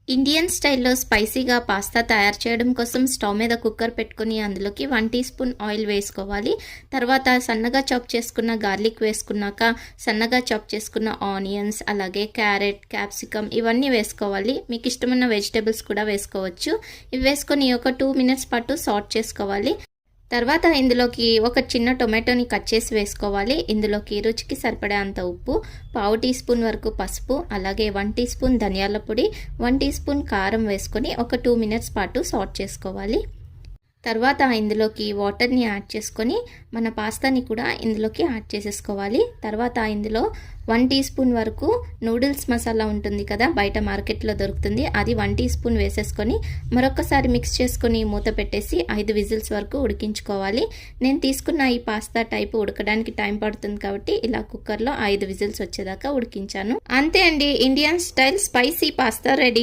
Indian స్టైల్లో స్పైసీగా pasta తయారు చేయడం కోసం స్టవ్ మీద కుక్కర్ పెట్టుకుని అందులోకి 1 టీ స్పూన్ ఆయిల్ వేసుకోవాలి. తర్వాత సన్నగా చాప్ చేసుకున్న గార్లిక్ వేసుకున్నాక సన్నగా చాప్ చేసుకున్న ఆనియన్స్, అలాగే క్యారెట్, క్యాప్సికమ్ ఇవన్నీ వేసుకోవాలి. మీకు ఇష్టమైన వెజిటేబుల్స్ కూడా వేసుకోవచ్చు. ఇవి వేసుకొని ఒక 2 మినిట్స్ పాటు సాట్ చేసుకోవాలి. తర్వాత ఇందులోకి ఒక చిన్న టొమాటోని కట్ చేసి వేసుకోవాలి. ఇందులోకి రుచికి సరిపడే అంత ఉప్పు, పావు టీ స్పూన్ వరకు పసుపు, అలాగే 1 టీ స్పూన్ ధనియాల పొడి, 1 టీ స్పూన్ కారం వేసుకొని ఒక 2 మినిట్స్ పాటు సాట్ చేసుకోవాలి. తర్వాత ఇందులోకి వాటర్ని యాడ్ చేసుకొని మన పాస్తాని కూడా ఇందులోకి యాడ్ చేసేసుకోవాలి. తర్వాత ఇందులో 1 టీ స్పూన్ వరకు నూడిల్స్ మసాలా ఉంటుంది కదా, బయట మార్కెట్లో దొరుకుతుంది, అది 1 టీ స్పూన్ వేసేసుకొని మరొకసారి మిక్స్ చేసుకొని మూత పెట్టేసి 5 విజిల్స్ వరకు ఉడికించుకోవాలి. నేను తీసుకున్న ఈ పాస్తా టైప్ ఉడకడానికి టైం పడుతుంది కాబట్టి ఇలా కుక్కర్లో 5 విజిల్స్ వచ్చేదాకా ఉడికించాను. అంతే అండి, Indian style spicy pasta ready.